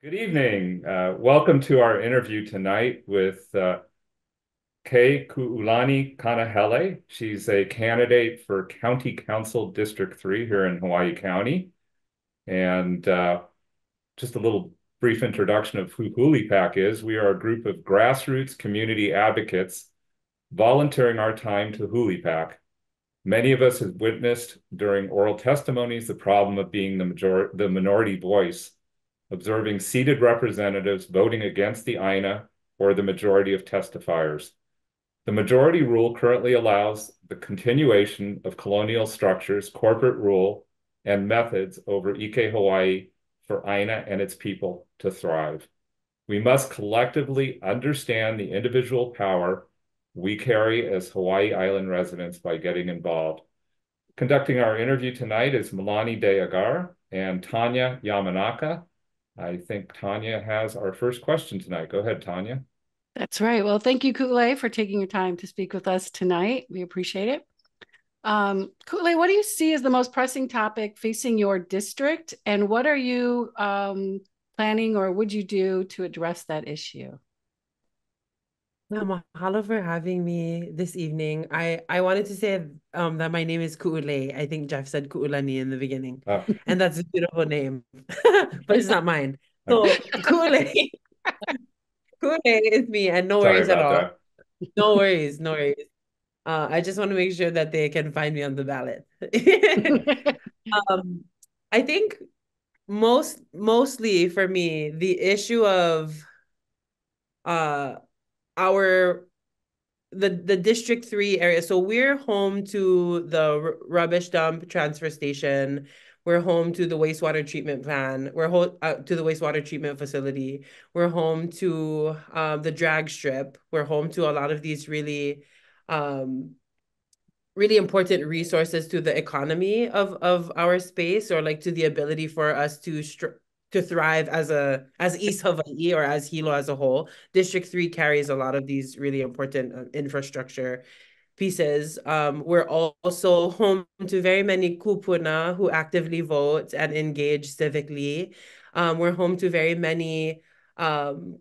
Good evening. Welcome to our interview tonight with Kea'ulani Kanahele. She's a candidate for County Council District 3 here in Hawaii County. And just a little brief introduction of who HULI PAC is. We are a group of grassroots community advocates volunteering our time to HULI PAC. Many of us have witnessed during oral testimonies the problem of being the minority voice, observing seated representatives voting against the āina or the majority of testifiers. The majority rule currently allows the continuation of colonial structures, corporate rule, and methods over Ike Hawaii for āina and its people to thrive. We must collectively understand the individual power we carry as Hawai'i Island residents by getting involved. Conducting our interview tonight is Milani De Agar and Tanya Yamanaka. I think Tanya has our first question tonight. Go ahead, Tanya. That's right. Well, thank you, Kule, for taking your time to speak with us tonight. We appreciate it. Kule, what do you see as the most pressing topic facing your district, and what are you planning or would you do to address that issue? Mahalo for having me this evening. I wanted to say that my name is Ku'ule. I think Jeff said Ku'ulani in the beginning, and that's a beautiful name, but it's not mine. So Ku'ule, Ku'ule is me, and no Sorry worries at about all. that. No worries, no worries. I just want to make sure that they can find me on the ballot. I think mostly for me, the issue of uh our the District 3 area. So we're home to the rubbish dump transfer station. We're home to the wastewater treatment plant. We're to the wastewater treatment facility. We're home to the drag strip. We're home to a lot of these um, really important resources to the economy of our space, or like to the ability for us to thrive as East Hawaii or as Hilo as a whole. District 3 carries a lot of these really important infrastructure pieces. We're also home to very many kupuna who actively vote and engage civically. We're home to very many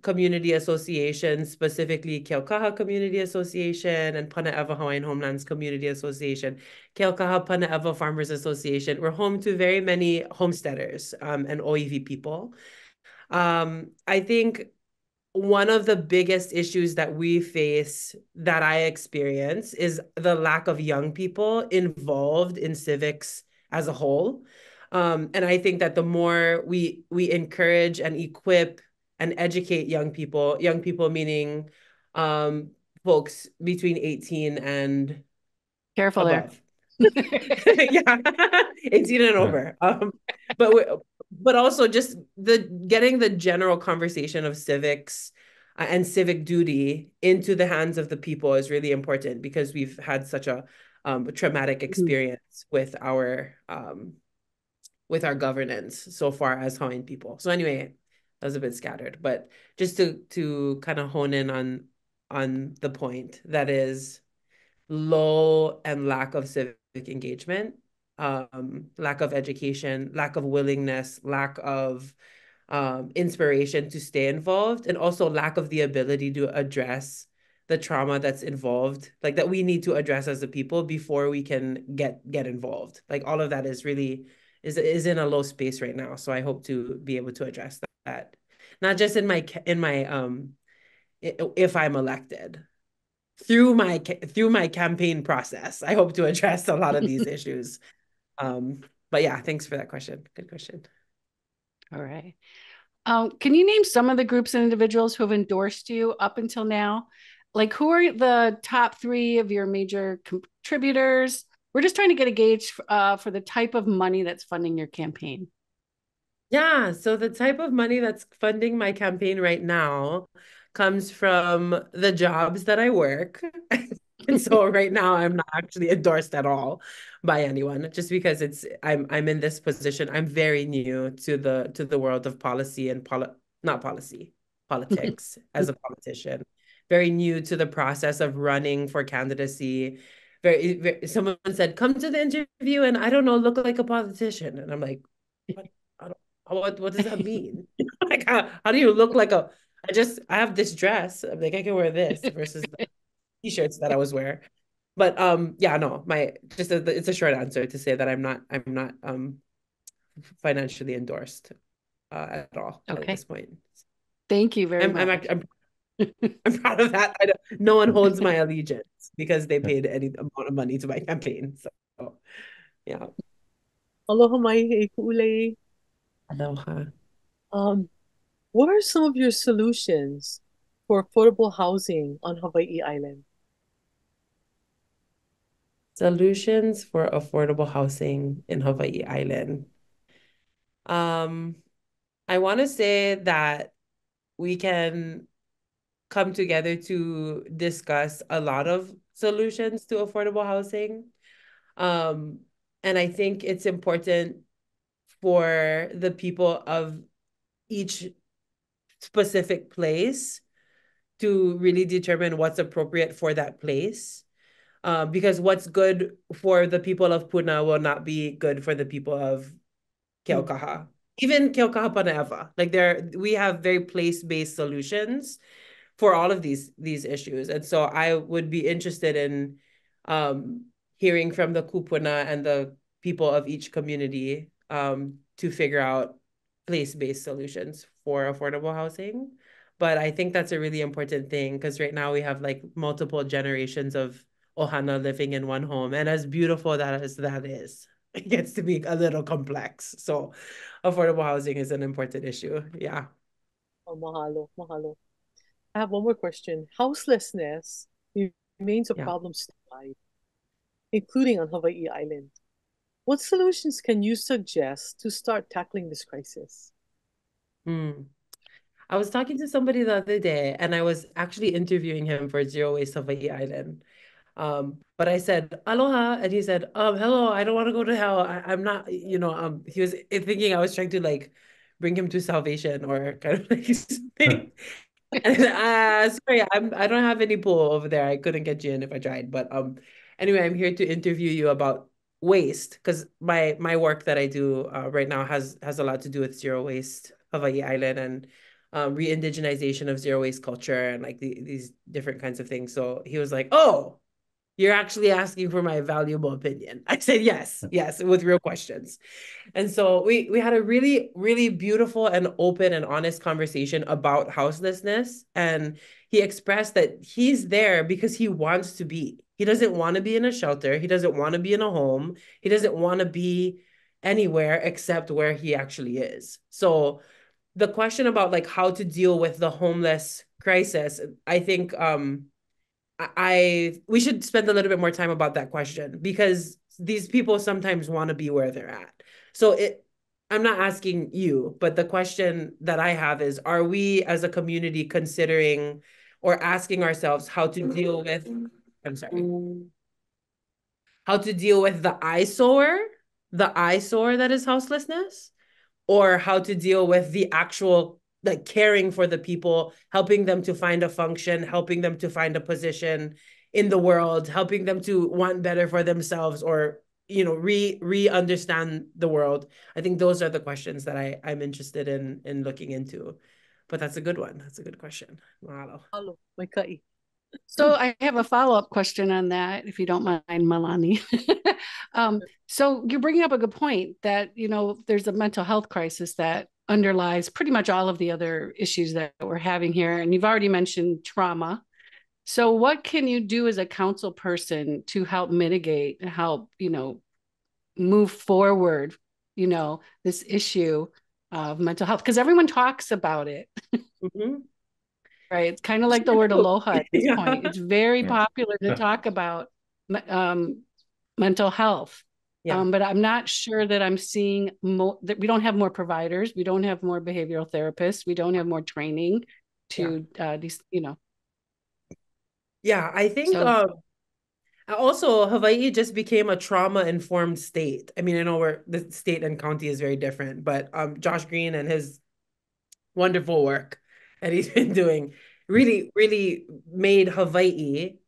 community associations, specifically Keaukaha Community Association and Pane'ewa Hawaiian Homelands Community Association, Keaukaha Pane'ewa Farmers Association. We're home to very many homesteaders and OEV people. I think one of the biggest issues that we face, that I experience, is the lack of young people involved in civics as a whole. And I think that the more we encourage and equip and educate young people meaning folks between 18 and Careful there. above. Yeah, 18 and over. But also just getting the general conversation of civics and civic duty into the hands of the people is really important, because we've had such a traumatic experience with our governance so far as Hawaiian people. So anyway, that was a bit scattered, but just to kind of hone in on the point, that is low and lack of civic engagement, lack of education, lack of willingness, lack of inspiration to stay involved, and also lack of the ability to address the trauma that's involved, like that we need to address as a people before we can get involved. Like all of that is really is in a low space right now. So I hope to be able to address that, not just in my if I'm elected, through my campaign process. I hope to address a lot of these issues. But yeah, thanks for that question. Good question. All right. Can you name some of the groups and individuals who have endorsed you up until now? Like, who are the top three of your major contributors? We're just trying to get a gauge for the type of money that's funding your campaign. Yeah, so the type of money that's funding my campaign right now comes from the jobs that I work. And so right now I'm not actually endorsed at all by anyone, just because I'm in this position. I'm very new to the world of policy and not policy, politics as a politician. Very new to the process of running for candidacy. Someone said, "Come to the interview and I don't know, look like a politician." And I'm like, "What? what does that mean? Like, how do you look like I have this dress. I'm like, I can wear this versus the t-shirts that I was wearing. But yeah, no, it's a short answer to say that I'm not financially endorsed at all at Okay. this point. Thank you very I'm much. I'm proud of that. No one holds my allegiance because they paid any amount of money to my campaign. So yeah. Aloha mai e ku'ulei. Aloha. Um, what are some of your solutions for affordable housing on Hawai'i Island? Solutions for affordable housing in Hawai'i Island. I want to say that we can come together to discuss a lot of solutions to affordable housing. Um, and I think it's important for the people of each specific place to really determine what's appropriate for that place. Because what's good for the people of Puna will not be good for the people of Keaukaha. Even Keaukaha Panaeva. Like we have very place-based solutions for all of these issues. And so I would be interested in hearing from the kupuna and the people of each community to figure out place-based solutions for affordable housing. But I think that's a really important thing because right now we have like multiple generations of ohana living in one home. And as beautiful that is, it gets to be a little complex. So affordable housing is an important issue. Yeah. Oh, mahalo, mahalo. I have one more question. Houselessness remains a Yeah. problem statewide, including on Hawai'i Island. What solutions can you suggest to start tackling this crisis? I was talking to somebody the other day, and I was actually interviewing him for Zero Waste Hawai'i Island. But I said, aloha, and he said, hello, I don't want to go to hell. I'm not, he was thinking I was trying to like bring him to salvation or kind of like something. And sorry, I don't have any pool over there. I couldn't get you in if I tried. But anyway, I'm here to interview you about waste because my work that I do right now has a lot to do with zero waste Hawaii Island and re-indigenization of zero waste culture and like these different kinds of things. So he was like, "Oh, you're actually asking for my valuable opinion." I said, "Yes, yes," with real questions. And so we had a really, really beautiful and open and honest conversation about houselessness. And he expressed that he's there because he wants to be. He doesn't want to be in a shelter. He doesn't want to be in a home. He doesn't want to be anywhere except where he actually is. So the question about like how to deal with the homeless crisis, I think we should spend a little bit more time about that question because these people sometimes want to be where they're at. So I'm not asking you, but the question that I have is, are we as a community considering or asking ourselves how to deal with, I'm sorry, how to deal with the eyesore that is houselessness, or how to deal with the actual like caring for the people, helping them to find a function, helping them to find a position in the world, helping them to want better for themselves or re-understand the world. I think those are the questions that I'm interested in looking into. But that's a good one. That's a good question. Mahalo. Mahalo, mai ka'i. So I have a follow-up question on that, if you don't mind, Malani. So you're bringing up a good point that, there's a mental health crisis that underlies pretty much all of the other issues that we're having here. And you've already mentioned trauma. So what can you do as a council person to help mitigate, help, move forward, this issue of mental health? Because everyone talks about it. Mm-hmm. Right. It's kind of like the word aloha at this point. It's very Yeah. popular to talk about mental health. Yeah. But I'm not sure that I'm seeing that we don't have more providers. We don't have more behavioral therapists. We don't have more training to these, Yeah, I think So also Hawaii just became a trauma-informed state. I mean, I know the state and county is very different, but Josh Green and his wonderful work that he's been doing really, really made Hawaii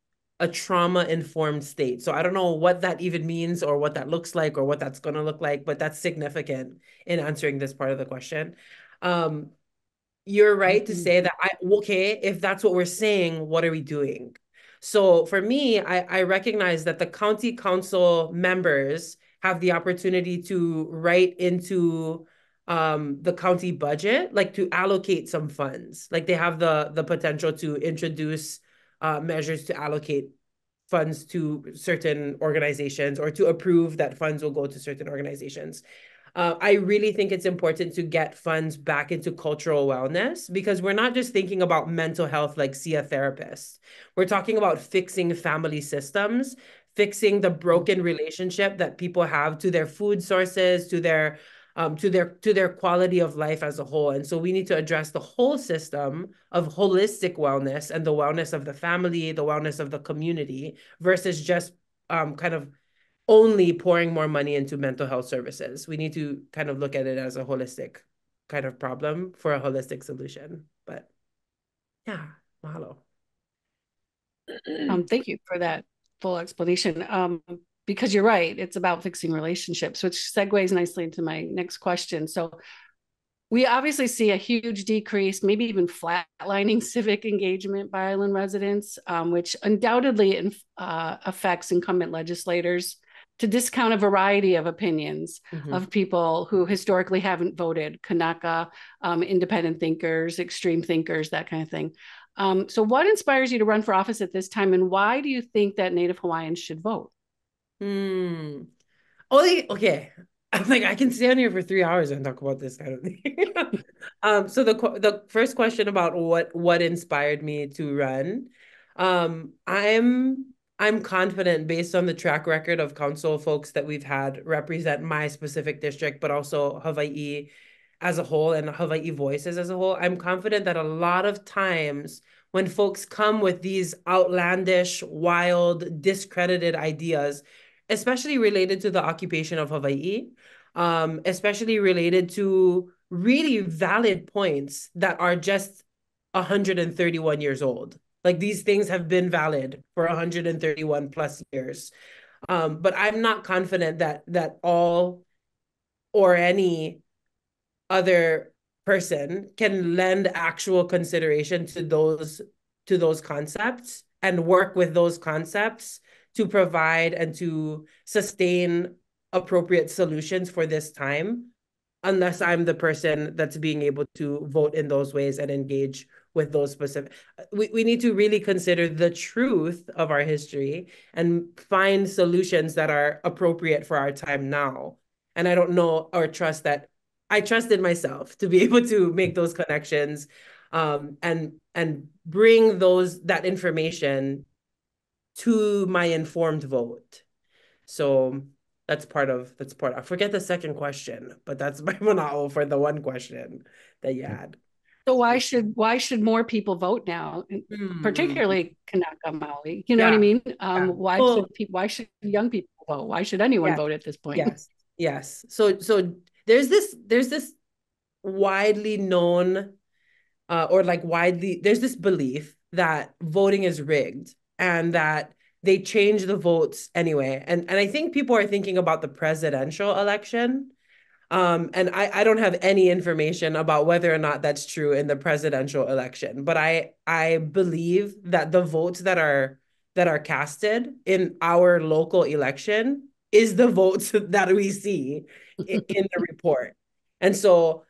a trauma-informed state. So I don't know what that even means or what that looks like or what that's going to look like, but that's significant in answering this part of the question. You're right to say that okay, if that's what we're saying, what are we doing? So for me, I recognize that the county council members have the opportunity to write into the county budget, like to allocate some funds. Like they have the potential to introduce measures to allocate funds to certain organizations or to approve that funds will go to certain organizations. I really think it's important to get funds back into cultural wellness because we're not just thinking about mental health, like see a therapist. We're talking about fixing family systems, fixing the broken relationship that people have to their food sources, to their quality of life as a whole. And so we need to address the whole system of holistic wellness and the wellness of the family, the wellness of the community, versus just kind of only pouring more money into mental health services. We need to kind of look at it as a holistic kind of problem for a holistic solution. But yeah, mahalo. Thank you for that full explanation. Because you're right, it's about fixing relationships, which segues nicely into my next question. So we obviously see a huge decrease, maybe even flatlining civic engagement by island residents, which undoubtedly affects incumbent legislators to discount a variety of opinions of people who historically haven't voted, Kanaka, independent thinkers, extreme thinkers, that kind of thing. So what inspires you to run for office at this time, and why do you think that Native Hawaiians should vote? Oh, okay. I'm like, I can stay on here for 3 hours and talk about this kind of thing. So the first question about what inspired me to run, I'm confident based on the track record of council folks that we've had represent my specific district, but also Hawaii as a whole and Hawaii voices as a whole. I'm confident that a lot of times when folks come with these outlandish, wild, discredited ideas, especially related to the occupation of Hawaii, especially related to really valid points that are just 131 years old. Like these things have been valid for 131 plus years. But I'm not confident that all or any other person can lend actual consideration to those concepts and work with those concepts to provide and to sustain appropriate solutions for this time, unless I'm the person that's being able to vote in those ways and engage with those specific. We need to really consider the truth of our history and find solutions that are appropriate for our time now. And I don't know or trust that I trusted myself to be able to make those connections, and bring that information to my informed vote. So that's part of. I forget the second question, but that's my manao for the one question that you had. So why should more people vote now, particularly Kanaka Maui? You know what I mean? Why should young people vote? Why should anyone vote at this point? Yes. So there's this widely known there's this belief that voting is rigged and that they change the votes anyway. And I think people are thinking about the presidential election. And I don't have any information about whether or not that's true in the presidential election, but I believe that the votes that are casted in our local election is the votes that we see in the report. And so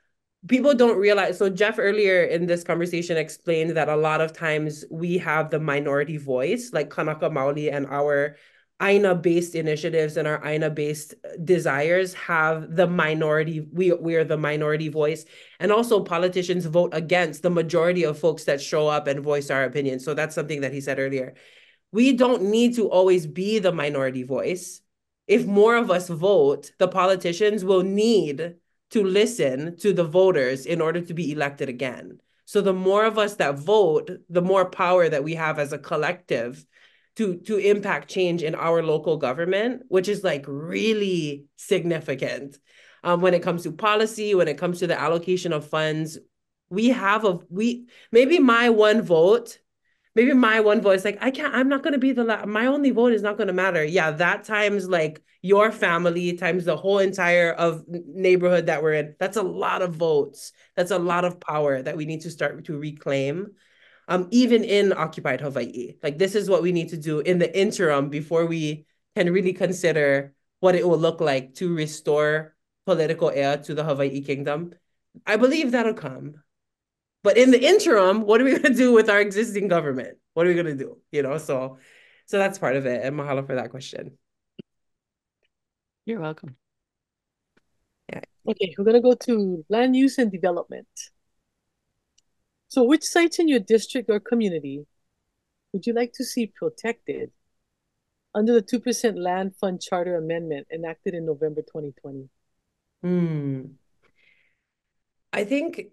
people don't realize. So Jeff earlier in this conversation explained that a lot of times we have the minority voice, like Kanaka Maoli, and our āina-based initiatives and our āina-based desires have the minority. We are the minority voice, and also politicians vote against the majority of folks that show up and voice our opinions. So that's something that he said earlier. We don't need to always be the minority voice. If more of us vote, the politicians will need to listen to the voters in order to be elected again. So the more of us that vote, the more power that we have as a collective to impact change in our local government, which is like really significant. When it comes to policy, when it comes to the allocation of funds, maybe my one vote maybe my one vote is like, I'm not going to be my only vote is not going to matter. Yeah, that times like your family times the whole entire of neighborhood that we're in. That's a lot of votes. That's a lot of power that we need to start to reclaim. Even in occupied Hawaii. Like this is what we need to do in the interim before we can really consider what it will look like to restore political air to the Hawaii kingdom. I believe that'll come. But in the interim, what are we going to do with our existing government? What are we going to do? So that's part of it. And mahalo for that question. You're welcome. Yeah. Okay, we're going to go to land use and development. So which sites in your district or community would you like to see protected under the 2% Land Fund Charter Amendment enacted in November 2020? I think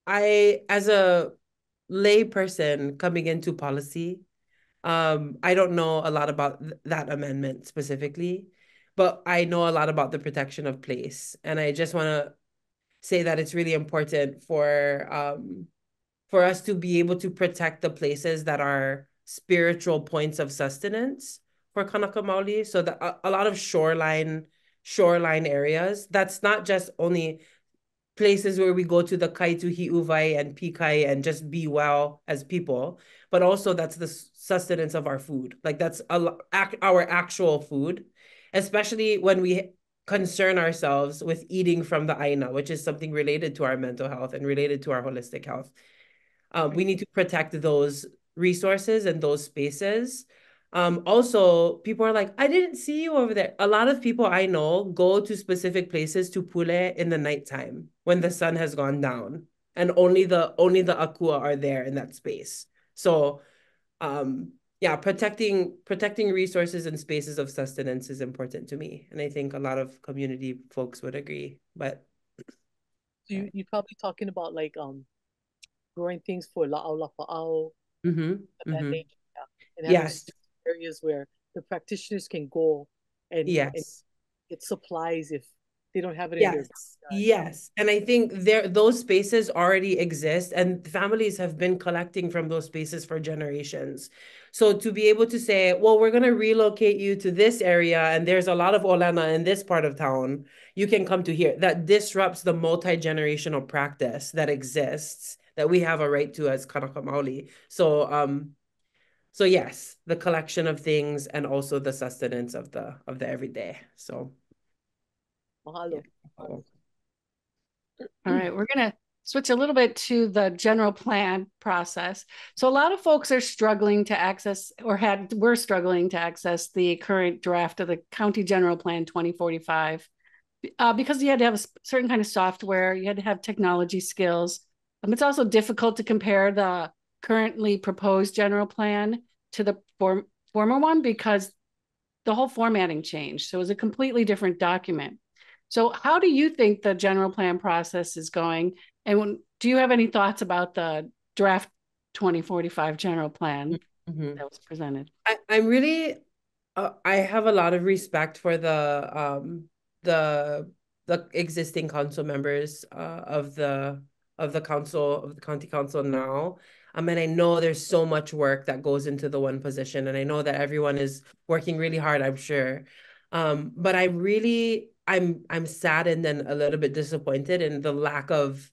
as a lay person coming into policy, I don't know a lot about that amendment specifically, but I know a lot about the protection of place. And I just want to say that it's really important for us to be able to protect the places that are spiritual points of sustenance for Kanaka Maoli. So that a lot of shoreline areas, that's not just only places where we go to the kaituhi uvai and pikai and just be well as people, but also that's the sustenance of our food. Like that's our actual food, especially when we concern ourselves with eating from the āina, which is something related to our mental health and related to our holistic health. We need to protect those resources and those spaces. Also, people are like, I didn't see you over there. A lot of people I know go to specific places to pule in the nighttime when the sun has gone down, and only the akua are there in that space. So, yeah, protecting resources and spaces of sustenance is important to me, and I think a lot of community folks would agree. But So you're probably talking about like growing things for la'au lafa'au, that nature, and having yes, areas where the practitioners can go and yes. get supplies if they don't have it in their backyard. Yes. And I think those spaces already exist, and families have been collecting from those spaces for generations. So to be able to say, well, we're going to relocate you to this area, and there's a lot of olana in this part of town, you can come to here. That disrupts the multi-generational practice that exists, that we have a right to as Kanaka Maoli. So yes, the collection of things and also the sustenance of the everyday. So Mahalo. All right, we're going to switch a little bit to the general plan process. So a lot of folks are struggling to access were struggling to access the current draft of the County General Plan 2045 because you had to have a certain kind of software, you had to have technology skills. It's also difficult to compare the currently proposed general plan to the former one because the whole formatting changed. So it was a completely different document. So how do you think the general plan process is going? And do you have any thoughts about the draft 2045 general plan that was presented? I'm really, I have a lot of respect for the existing council members of the council, of the county council now. And I know there's so much work that goes into the one position, and I know that everyone is working really hard, I'm sure. But I'm saddened and a little bit disappointed in the lack of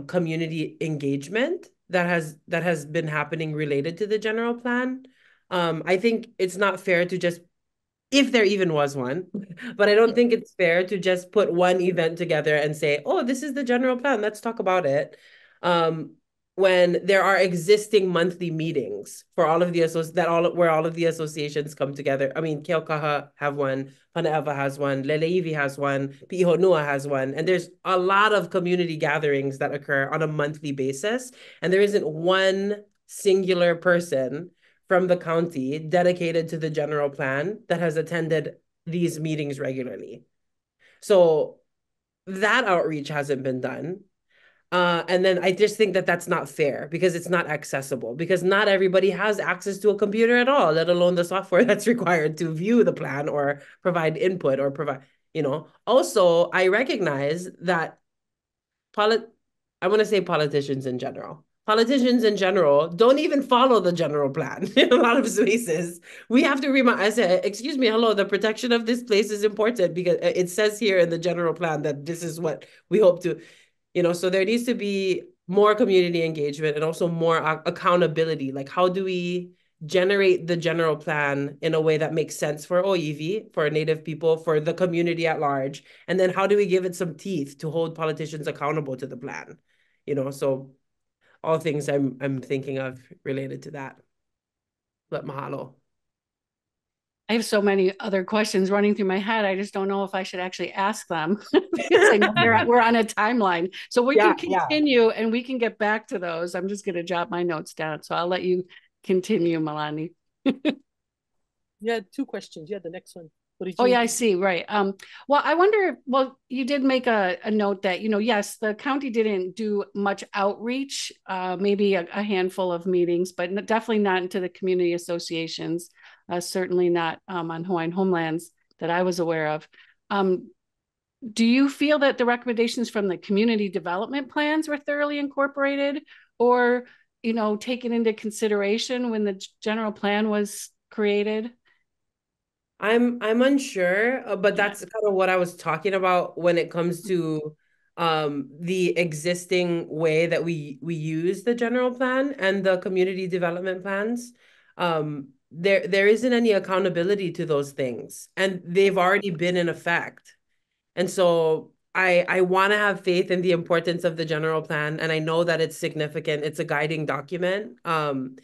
community engagement that has been happening related to the general plan. I think it's not fair to just, if there even was one, but I don't think it's fair to just put one event together and say, oh, this is the general plan, let's talk about it. When there are existing monthly meetings for all of the where all of the associations come together. I mean, Keaukaha have one, Panaeva has one, Leleivi has one, Pi'ihonua has one, and there's a lot of community gatherings that occur on a monthly basis, and there isn't one singular person from the county dedicated to the general plan that has attended these meetings regularly. So that outreach hasn't been done. And then I just think that that's not fair because it's not accessible, because not everybody has access to a computer at all, let alone the software that's required to view the plan or provide input or provide, Also, I recognize that I want to say politicians in general. politicians in general don't even follow the general plan in a lot of spaces. We have to remind, I said, excuse me, hello, the protection of this place is important because it says here in the general plan that this is what we hope to, so there needs to be more community engagement and also more accountability. Like, how do we generate the general plan in a way that makes sense for Oiwi, for Native people, for the community at large? And then how do we give it some teeth to hold politicians accountable to the plan? So all things I'm thinking of related to that. But mahalo. I have so many other questions running through my head. I just don't know if I should actually ask them because I know we're on a timeline. So we can continue and we can get back to those. I'm just going to jot my notes down. So I'll let you continue, Malani. You had two questions. You had the next one. Oh, yeah, I see. Right. Well, I wonder, you did make a note that, yes, the county didn't do much outreach, maybe a handful of meetings, but definitely not into the community associations, certainly not on Hawaiian homelands that I was aware of. Do you feel that the recommendations from the community development plans were thoroughly incorporated or, taken into consideration when the general plan was created? I'm unsure, but that's kind of what I was talking about when it comes to the existing way that we use the general plan and the community development plans. There isn't any accountability to those things, and they've already been in effect. And so I want to have faith in the importance of the general plan, and I know that it's significant. It's a guiding document. And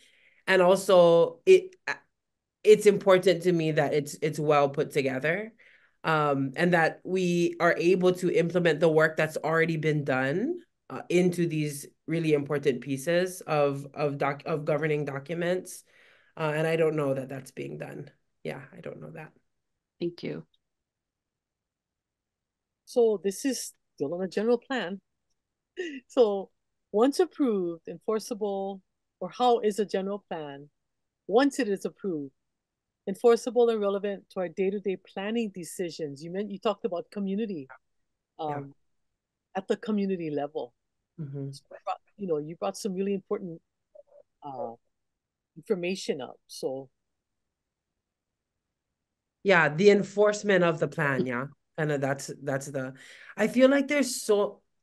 also it's important to me that it's well put together, and that we are able to implement the work that's already been done into these really important pieces of governing documents. And I don't know that that's being done. Yeah, I don't know that. Thank you. So this is still on a general plan. So once approved, enforceable, or how is a general plan, once it is approved, enforceable and relevant to our day-to-day planning decisions? You talked about community, at the community level. Mm-hmm. So you brought some really important information up. So yeah, the enforcement of the plan, kind of that's I feel like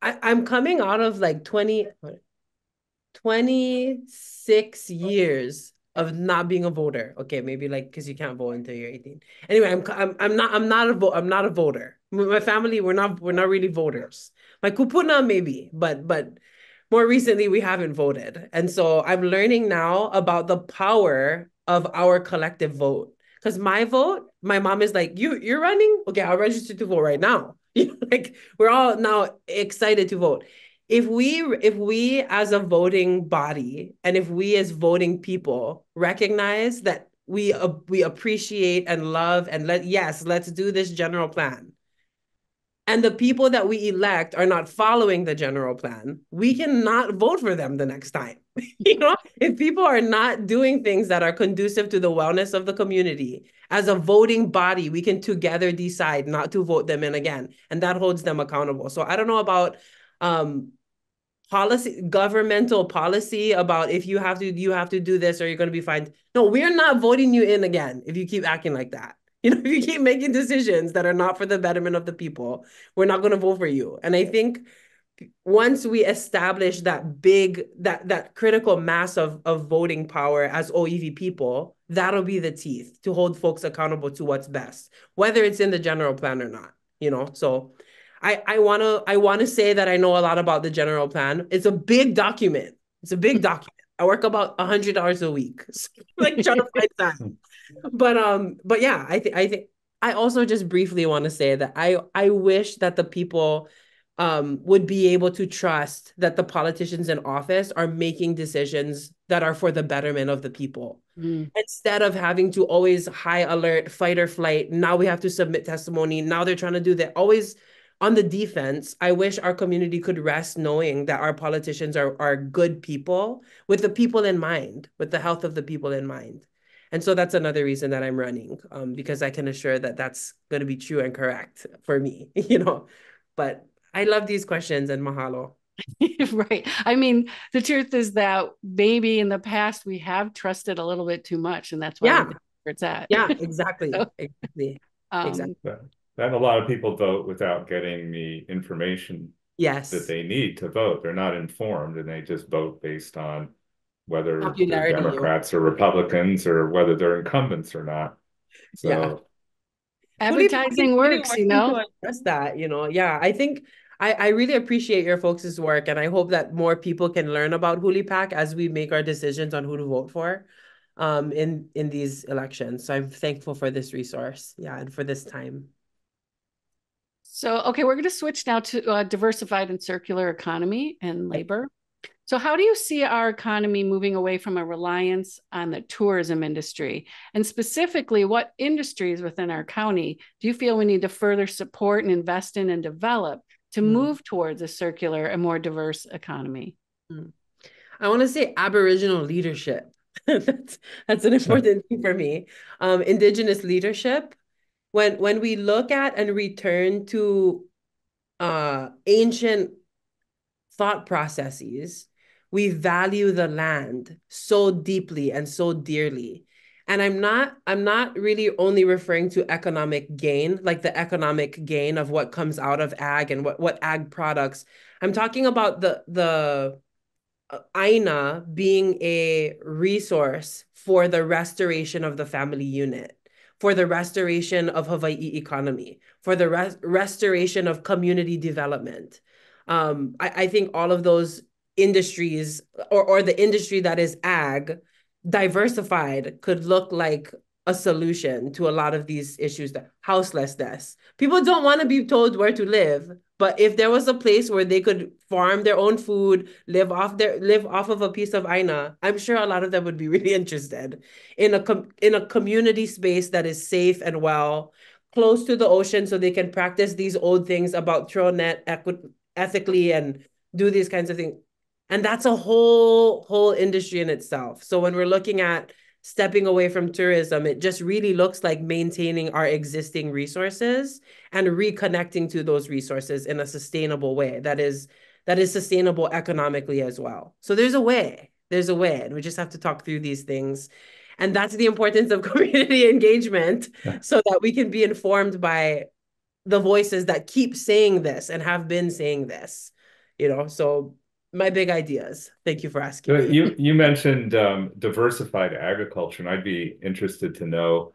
I'm coming out of like 26 years of not being a voter. Okay, maybe like because you can't vote until you're 18. Anyway, I'm not a voter. My family, we're not really voters. My kupuna maybe, but more recently we haven't voted. And so I'm learning now about the power of our collective vote. Because my vote, my mom is like, you're running? Okay, I'll register to vote right now. Like we're all now excited to vote. If we as a voting body and if we as voting people recognize that we appreciate and love and let's do this general plan, and the people that we elect are not following the general plan, we cannot vote for them the next time. If people are not doing things that are conducive to the wellness of the community, as a voting body, we can together decide not to vote them in again, and that holds them accountable. So I don't know about governmental policy about if you have to do this or you're going to be fined. No, we're not voting you in again if you keep acting like that. If you keep making decisions that are not for the betterment of the people, we're not going to vote for you. And I think once we establish that critical mass of voting power as Oiwi people, that'll be the teeth to hold folks accountable to what's best, whether it's in the general plan or not. So I want to say that I know a lot about the general plan. It's a big document. I work about 100 hours a week, so like trying to find time. But yeah, I think I also just briefly want to say that I wish that the people would be able to trust that the politicians in office are making decisions that are for the betterment of the people. Instead of having to always high alert, fight or flight. Now we have to submit testimony. Now they're trying to do that. Always on the defense. I wish our community could rest knowing that our politicians are good people with the people in mind, with the health of the people in mind. And so that's another reason that I'm running, because I can assure that that's going to be true and correct for me, But I love these questions and mahalo. Right. I mean, the truth is that maybe in the past we have trusted a little bit too much, and that's why Yeah. we're where it's at. Yeah, exactly. So, Exactly. um, Exactly. Then a lot of people vote without getting the information that Yes. they need to vote. They're not informed and they just vote based on whether they're Popularity. Democrats or Republicans or whether they're incumbents or not. Yeah. So HULI PAC is advertising really works, you working to know? address that, Yeah, I think I really appreciate your folks' work, and I hope that more people can learn about HULI PAC as we make our decisions on who to vote for in these elections. So I'm thankful for this resource, and for this time. So, okay, we're going to switch now to diversified and circular economy and labor. So, how do you see our economy moving away from a reliance on the tourism industry? And specifically, what industries within our county do you feel we need to further support and invest in and develop to move towards a circular and more diverse economy? I want to say Aboriginal leadership. That's an important thing for me. Indigenous leadership. When we look at and return to ancient thought processes, we value the land so deeply and so dearly. And I'm not really only referring to economic gain, like the economic gain of what comes out of ag and what ag products. I'm talking about the āina being a resource for the restoration of the family unit, for the restoration of Hawaii economy, for the restoration of community development. I think all of those industries or the industry that is ag diversified could look like a solution to a lot of these issues, that houselessness. People don't want to be told where to live, but if there was a place where they could farm their own food, live off of a piece of āina, I'm sure a lot of them would be really interested in a community space that is safe and well, close to the ocean, so they can practice these old things about throw net ethically and do these kinds of things. And that's a whole industry in itself. So when we're looking at stepping away from tourism, it just really looks like maintaining our existing resources and reconnecting to those resources in a sustainable way that is sustainable economically as well. So there's a way, and we just have to talk through these things. And that's the importance of community engagement, so that we can be informed by the voices that keep saying this and have been saying this, so my big ideas. Thank you for asking me. you mentioned diversified agriculture, and I'd be interested to know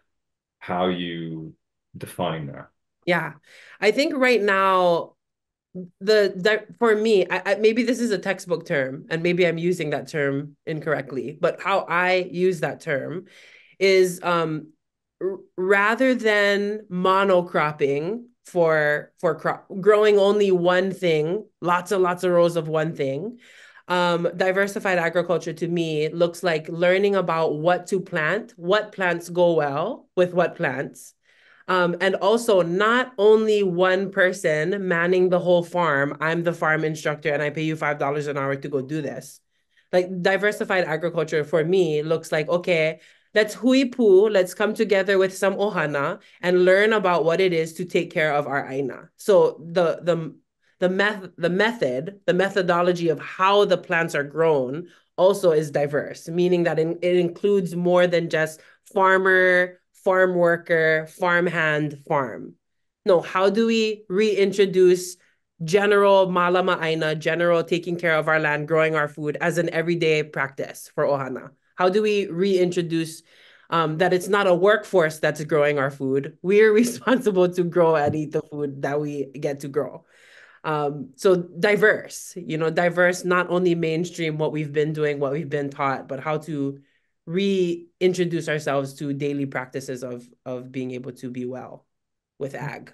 how you define that. Yeah, I think right now, for me, maybe this is a textbook term, and maybe I'm using that term incorrectly, but how I use that term is rather than monocropping for growing only one thing, lots and lots of rows of one thing. Diversified agriculture to me looks like learning about what to plant, what plants go well with what plants. And also not only one person manning the whole farm. I'm the farm instructor and I pay you $5 an hour to go do this. Like, diversified agriculture for me looks like, okay, let's hui pu, let's come together with some ohana and learn about what it is to take care of our āina. So the methodology of how the plants are grown also is diverse, meaning that it includes more than just farmer, farm worker, farm hand, farm. No, how do we reintroduce general malama āina, general taking care of our land, growing our food as an everyday practice for ohana? How do we reintroduce that it's not a workforce that's growing our food? We're responsible to grow and eat the food that we get to grow. So diverse, not only mainstream what we've been doing, what we've been taught, but how to reintroduce ourselves to daily practices of being able to be well with ag.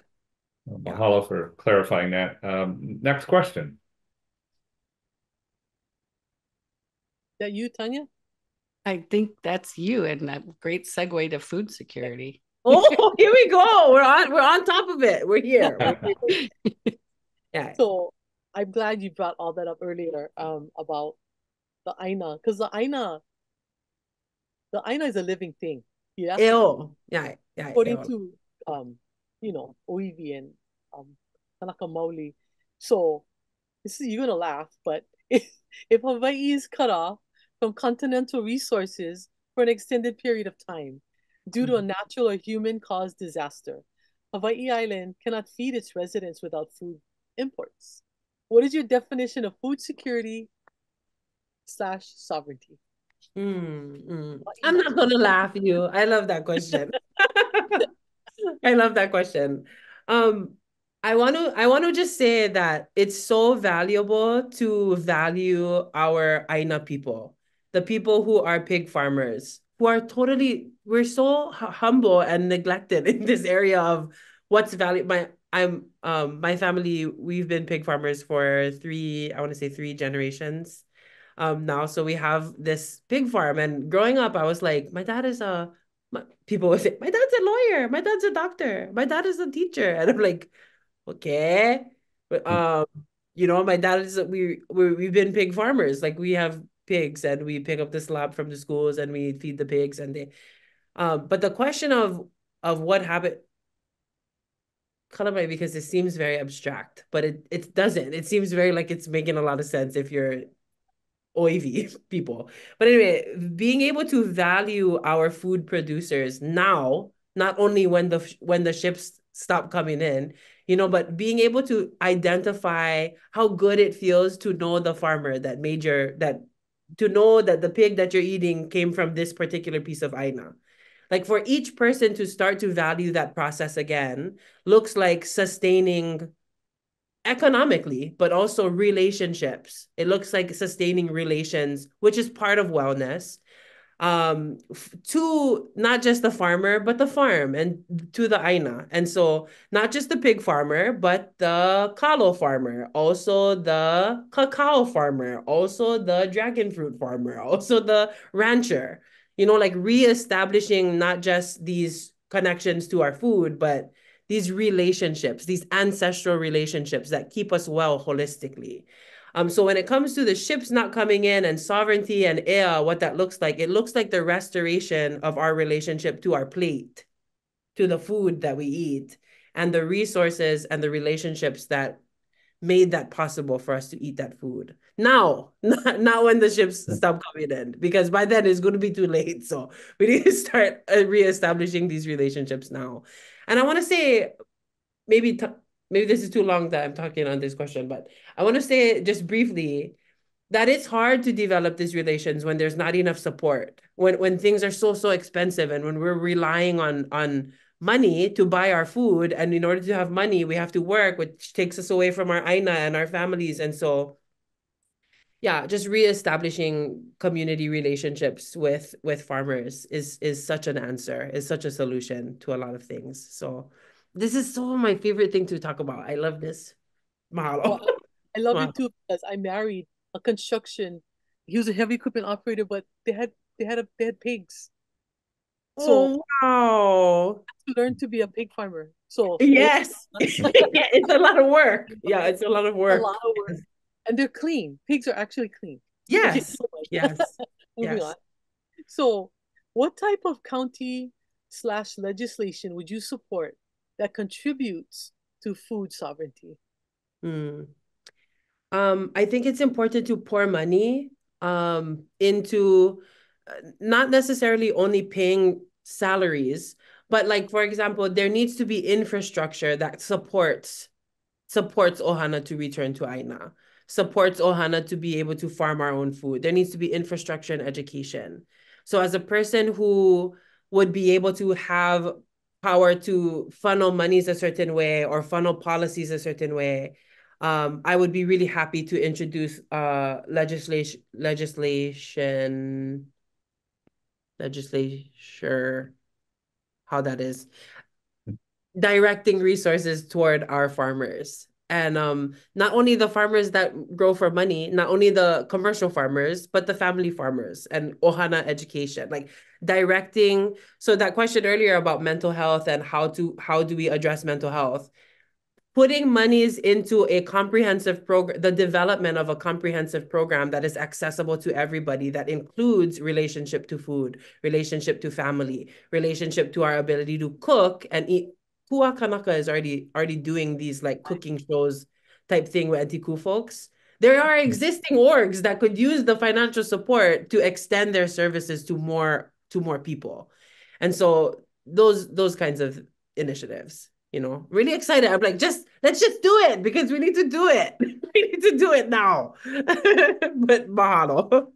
Mahalo for clarifying that. Next question. Is that you, Tanya? I think that's you, and a great segue to food security. Oh, here we go. We're on top of it. We're here. Yeah. So I'm glad you brought all that up earlier about the āina, because the āina is a living thing. Yeah. Ew. Yeah. According to Oivi and Tanaka Maoli. So you're gonna laugh, but if Hawaii is cut off from continental resources for an extended period of time due to a natural or human-caused disaster, Hawai'i Island cannot feed its residents without food imports. What is your definition of food security / sovereignty? I'm not gonna laugh you. I love that question. I love that question. Um, I want to just say that it's so valuable to value our āina people, the people who are pig farmers, who are we're so humble and neglected in this area of what's value. My family, we've been pig farmers for I want to say three generations now. So we have this pig farm, and growing up, I was like, people would say, my dad's a lawyer, my dad's a doctor, my dad is a teacher. And I'm like, okay. But my dad is we've been pig farmers. Like we have pigs and we pick up the slop from the schools and we feed the pigs and they but the question of what happened because it seems very abstract, but it doesn't. It seems very like it's making a lot of sense if you're oivy people. But anyway, being able to value our food producers now, not only when the ships stop coming in, but being able to identify how good it feels to know the farmer to know that the pig that you're eating came from this particular piece of āina. Like for each person to start to value that process again looks like sustaining economically, but also relationships. It looks like sustaining relations, which is part of wellness, to not just the farmer, but the farm and to the āina. And so not just the pig farmer, but the kalo farmer, also the cacao farmer, also the dragon fruit farmer, also the rancher, like reestablishing not just these connections to our food, but these relationships, these ancestral relationships that keep us well holistically. So when it comes to the ships not coming in and sovereignty and what that looks like, it looks like the restoration of our relationship to our plate, to the food that we eat, and the resources and the relationships that made that possible for us to eat that food. Now, not when the ships stop coming in, because by then it's going to be too late. So we need to start reestablishing these relationships now. And I want to say, maybe this is too long that I'm talking on this question, but I want to say just briefly that it's hard to develop these relations when there's not enough support, when things are so expensive, and when we're relying on money to buy our food. And in order to have money, we have to work, which takes us away from our āina and our families. And so, yeah, just reestablishing community relationships with farmers is such an answer, is such a solution to a lot of things. So this is so my favorite thing to talk about. I love this. Mahalo. Well, I love Mahalo. it too because I married a construction. He was a heavy equipment operator, but they had pigs. So wow. to learn to be a pig farmer. So yes, yeah, it's a lot of work. Yeah, it's a lot of work. A lot of work, and they're clean. Pigs are actually clean. Yes, yes, Moving yes. on. So, what type of county / legislation would you support that contributes to food sovereignty? I think it's important to pour money into not necessarily only paying salaries, but like, for example, there needs to be infrastructure that supports Ohana to return to āina, supports Ohana to be able to farm our own food. There needs to be infrastructure and education. So as a person who would be able to have power to funnel monies a certain way or funnel policies a certain way, I would be really happy to introduce legislature, how that is, directing resources toward our farmers. And not only the farmers that grow for money, not only the commercial farmers, but the family farmers and Ohana education, like directing. So that question earlier about mental health and how do we address mental health, putting monies into a comprehensive program, the development of a comprehensive program that is accessible to everybody, that includes relationship to food, relationship to family, relationship to our ability to cook and eat. Pua Kanaka is already doing these like cooking shows type thing with Antiku folks. There are existing orgs that could use the financial support to extend their services to more people. And so those kinds of initiatives, really excited. I'm like, let's just do it because we need to do it. We need to do it now. But mahalo.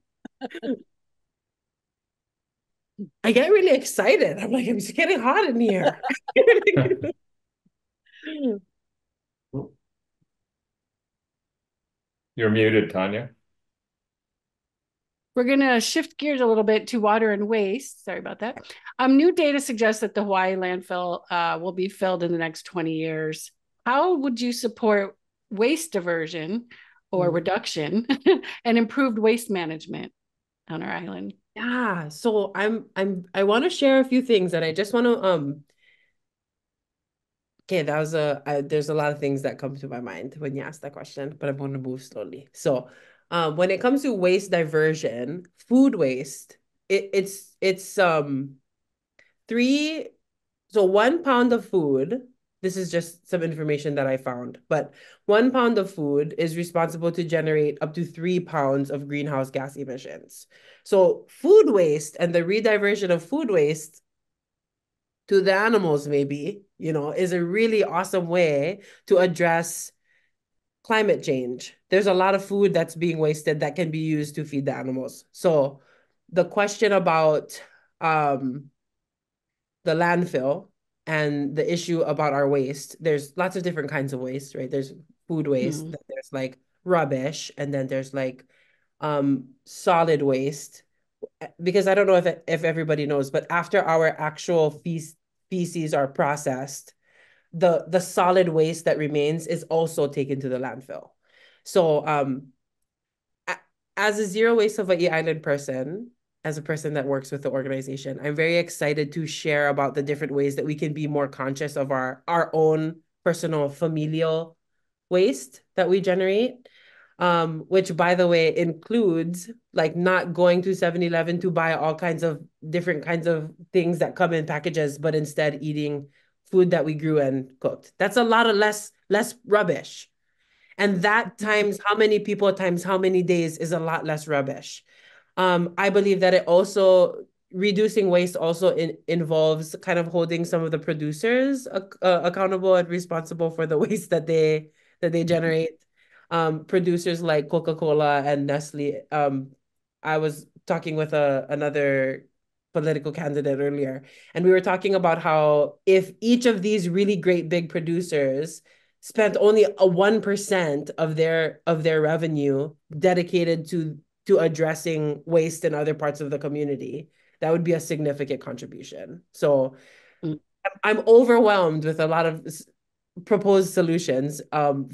I get really excited. I'm like, it's getting hot in here. You're muted, Tanya. We're going to shift gears a little bit to water and waste. Sorry about that. New data suggests that the Hawaii landfill will be filled in the next 20 years. How would you support waste diversion or reduction and improved waste management on our island? Yeah, so I want to share a few things, and I just want to okay, there's a lot of things that come to my mind when you ask that question, but I'm going to move slowly. So, when it comes to waste diversion, food waste, it's 1 pound of food. This is just some information that I found, but 1 pound of food is responsible to generate up to 3 pounds of greenhouse gas emissions. So food waste and the rediversion of food waste to the animals maybe, is a really awesome way to address climate change. There's a lot of food that's being wasted that can be used to feed the animals. So the question about the landfill and the issue about our waste, there's lots of different kinds of waste, right? There's food waste, there's like rubbish, and then there's like solid waste. Because I don't know if everybody knows, but after our actual feces are processed, the solid waste that remains is also taken to the landfill. So as a zero waste Hawai'i Island person, as a person that works with the organization, I'm very excited to share about the different ways that we can be more conscious of our own personal familial waste that we generate. Which, by the way, includes like not going to 7-Eleven to buy all kinds of different kinds of things that come in packages, but instead eating food that we grew and cooked. That's a lot of less rubbish. And that times how many people times how many days is a lot less rubbish. I believe that it also reducing waste also involves kind of holding some of the producers accountable and responsible for the waste that they generate. Producers like Coca-Cola and Nestle. I was talking with another political candidate earlier, and we were talking about how if each of these really great big producers spent only a 1% of their revenue dedicated to addressing waste in other parts of the community, that would be a significant contribution. So I'm overwhelmed with a lot of proposed solutions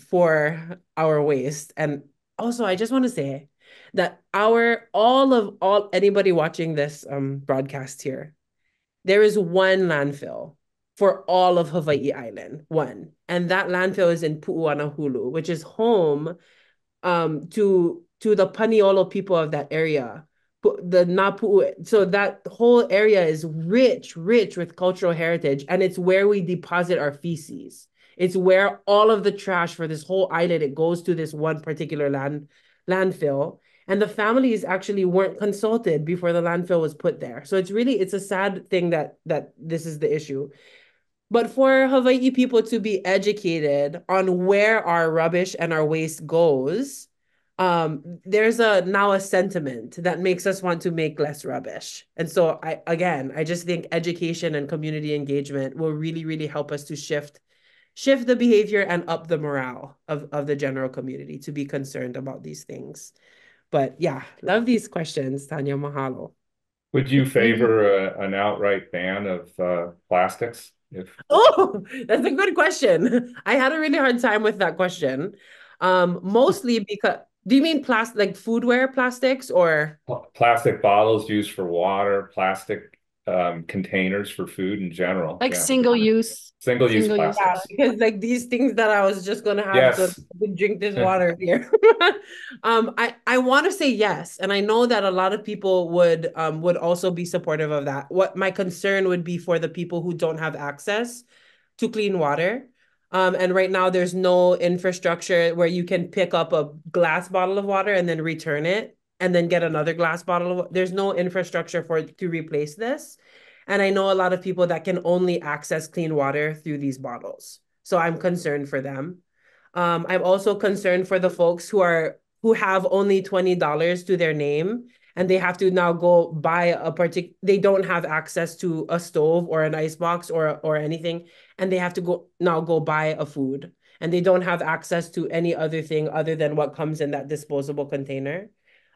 for our waste. And also, I just want to say that anybody watching this broadcast here, there is one landfill for all of Hawai'i Island, one. And that landfill is in Pu'uanahulu, which is home to the Paniolo people of that area. The Napu, so that whole area is rich with cultural heritage, and it's where we deposit our feces. It's where all of the trash for this whole island, it goes to this one particular landfill. And the families actually weren't consulted before the landfill was put there. So it's a sad thing that this is the issue. But for Hawaii people to be educated on where our rubbish and our waste goes, there's now a sentiment that makes us want to make less rubbish. And so I just think education and community engagement will really, really help us to shift the behavior and up the morale of the general community to be concerned about these things. But yeah, love these questions, Tanya. Mahalo. Would you favor an outright ban of plastics? Oh, that's a good question. I had a really hard time with that question. Mostly because, do you mean plastic, like foodware plastics, or plastic bottles used for water, plastic containers for food in general? Like single-use plastics. Yeah, because like these things that I was just gonna have to drink this water here. I want to say yes, and I know that a lot of people would also be supportive of that. What my concern would be for the people who don't have access to clean water. And right now there's no infrastructure where you can pick up a glass bottle of water and then return it and then get another glass bottle of, there's no infrastructure to replace this. And I know a lot of people that can only access clean water through these bottles. So I'm concerned for them. I'm also concerned for the folks who have only $20 to their name and they have to now go buy they don't have access to a stove or an ice box or anything, and they have to go buy a food, and they don't have access to any other thing other than what comes in that disposable container.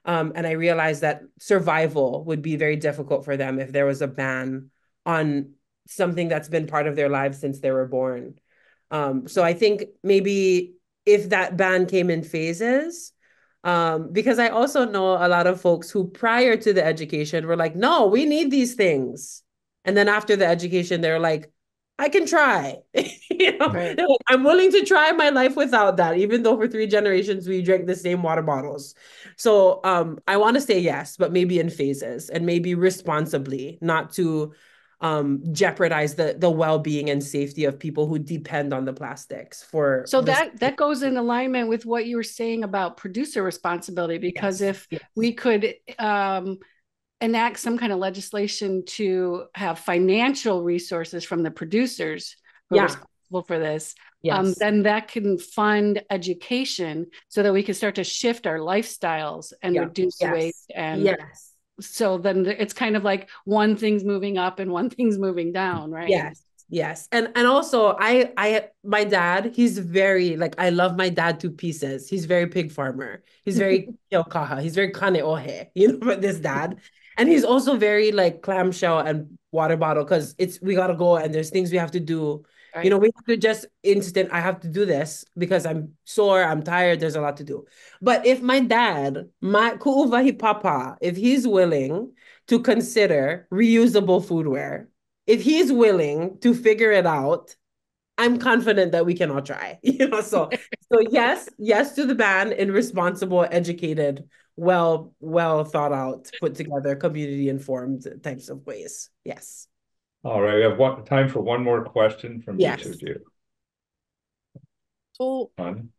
And I realized that survival would be very difficult for them if there was a ban on something that's been part of their lives since they were born. So I think maybe if that ban came in phases, because I also know a lot of folks who prior to the education were like, no, we need these things. And then after the education, they're like, I can try. Right. Like, I'm willing to try my life without that, even though for 3 generations we drank the same water bottles. So I want to say yes, but maybe in phases and maybe responsibly, not to jeopardize the well-being and safety of people who depend on the plastics for So that goes in alignment with what you were saying about producer responsibility, because if we could enact some kind of legislation to have financial resources from the producers who are responsible for this, then that can fund education so that we can start to shift our lifestyles and reduce waste. And so then it's kind of like one thing's moving up and one thing's moving down, right? Yes. And also my dad, he's very, like, I love my dad to pieces. He's very pig farmer. He's very Keaukaha. He's very kaneohe, but this dad. And he's also very like clamshell and water bottle, because we gotta go and there's things we have to do. Right. We have to just I have to do this because I'm sore, I'm tired, there's a lot to do. But if my dad, my ku'uvahi papa, if he's willing to consider reusable foodware, if he's willing to figure it out, I'm confident that we can all try. So yes to the ban in responsible, educated, well thought out, put together, community informed types of ways. Yes. All right, we have time for one more question from each of you. So I'm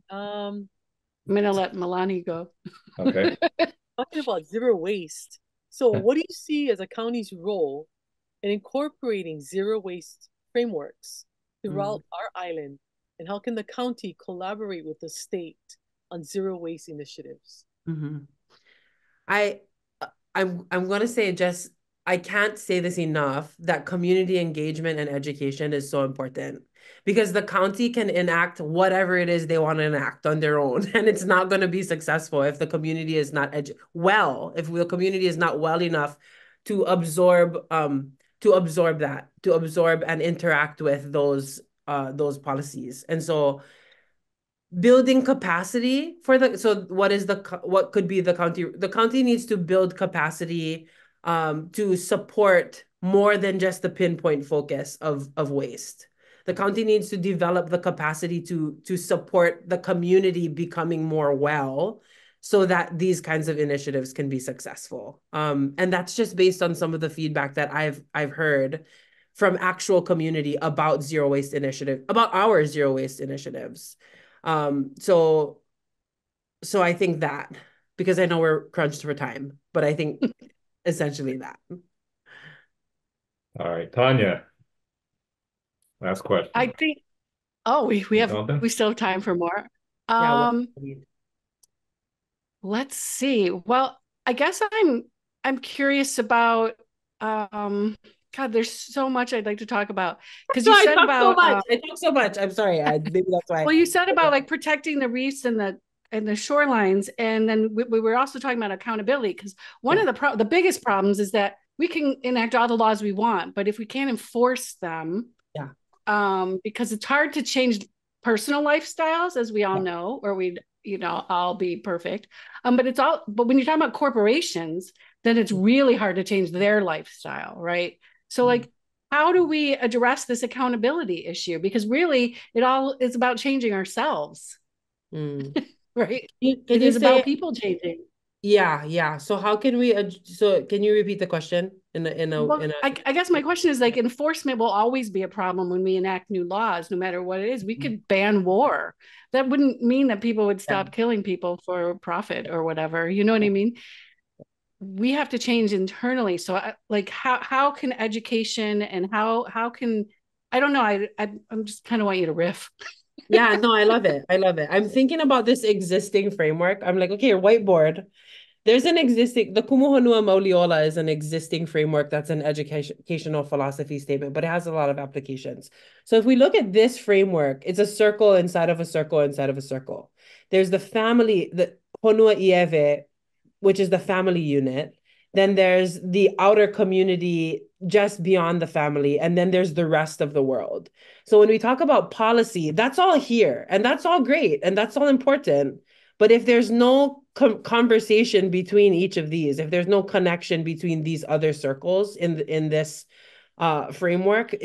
gonna let Milani go. Okay. Talking about zero waste. So what do you see as a county's role in incorporating zero waste frameworks throughout our island, and how can the county collaborate with the state on zero waste initiatives? I'm going to say, just, I can't say this enough, that community engagement and education is so important, because the county can enact whatever it is they want to enact on their own, and it's not going to be successful if the community is not if the community is not well enough to absorb and interact with those policies. And so building capacity for what could be the county needs to build capacity to support more than just the pinpoint focus of waste. The county needs to develop the capacity to support the community becoming more well, so that these kinds of initiatives can be successful. And that's just based on some of the feedback that I've heard from actual community about our zero waste initiatives. So I think that, because I know we're crunched for time, but I think essentially that. All right, Tanya, last question. I think, we still have time for more. Let's see. Well, I guess I'm curious about God, there's so much I'd like to talk about, because you said about I talk so much. I'm sorry. Maybe that's why. Well, you said about like protecting the reefs and the shorelines, and then we were also talking about accountability, because one of the biggest problems is that we can enact all the laws we want, but if we can't enforce them, because it's hard to change personal lifestyles, as we all know, or we'd all be perfect. But when you're talking about corporations, then it's really hard to change their lifestyle, right? So like, how do we address this accountability issue? Because really, it all is about changing ourselves, right? It is about people changing. Yeah. So how can we? So can you repeat the question Well, I guess my question is like enforcement will always be a problem when we enact new laws, no matter what it is. We could ban war. That wouldn't mean that people would stop killing people for profit or whatever. You know what I mean? We have to change internally. So like how can education and how can I don't know. I'm just kind of want you to riff. Yeah, no, I love it. I love it. I'm thinking about this existing framework. I'm like, okay, whiteboard. There's an existing, the Kumuhonua Mauliola is an existing framework that's an educational philosophy statement, but it has a lot of applications. So if we look at this framework, it's a circle inside of a circle inside of a circle. There's the family, the Honua Ieve, which is the family unit. Then there's the outer community just beyond the family. And then there's the rest of the world. So when we talk about policy, that's all here. And that's all great. And that's all important. But if there's no conversation between each of these, if there's no connection between these other circles in this framework,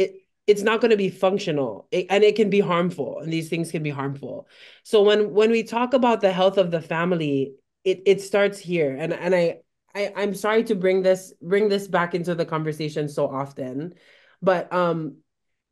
it's not going to be functional, and it can be harmful, and these things can be harmful. So when we talk about the health of the family, it starts here, and I'm sorry to bring this back into the conversation so often, but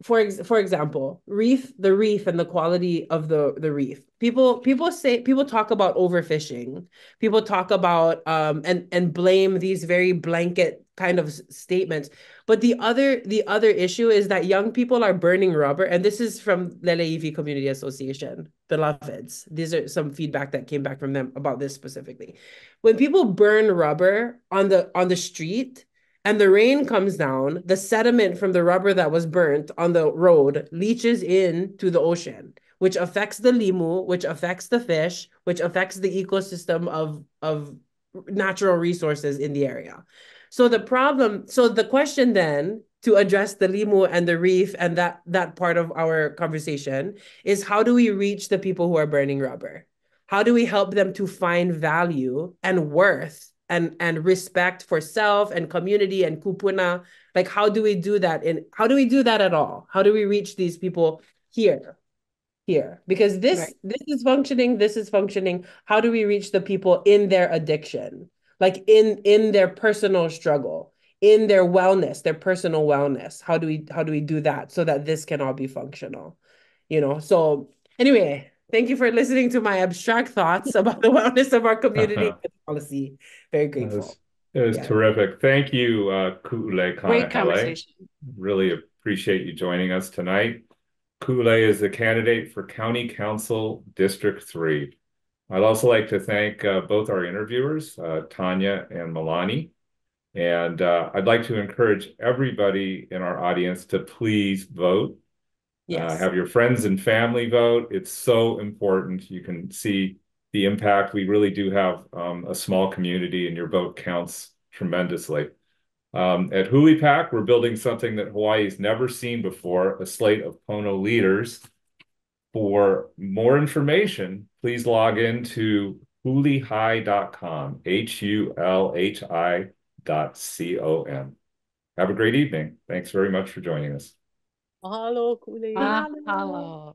for example, the reef and the quality of the reef. People talk about overfishing. People talk about and blame these very blanket kind of statements. But the other issue is that young people are burning rubber, and this is from Leleivi Community Association, beloveds. These are some feedback that came back from them about this specifically. When people burn rubber on the street, and the rain comes down, the sediment from the rubber that was burnt on the road leaches into the ocean, which affects the limu, which affects the fish, which affects the ecosystem of natural resources in the area. So the question then to address the limu and the reef and that part of our conversation is, how do we reach the people who are burning rubber? How do we help them to find value and worth and respect for self and community and kupuna? Like, how do we do that at all? How do we reach these people here? Because this is functioning. How do we reach the people in their addiction? Like in their personal struggle, in their wellness, their personal wellness? How do we do that so that this can all be functional? So anyway, thank you for listening to my abstract thoughts about the wellness of our community and policy. Very grateful. It was terrific. Thank you, Ku'ule Kanahele. Great conversation. Really appreciate you joining us tonight. Ku'ule is the candidate for County Council District 3. I'd also like to thank both our interviewers, Tanya and Milani. And I'd like to encourage everybody in our audience to please vote. Yes. Have your friends and family vote. It's so important. You can see the impact. We really do have a small community, and your vote counts tremendously. At HULI PAC, we're building something that Hawaii's never seen before, a slate of pono leaders. For more information, please log into hulihigh.com, HULHI.com. Have a great evening. Thanks very much for joining us. Mahalo, Kule. Mahalo.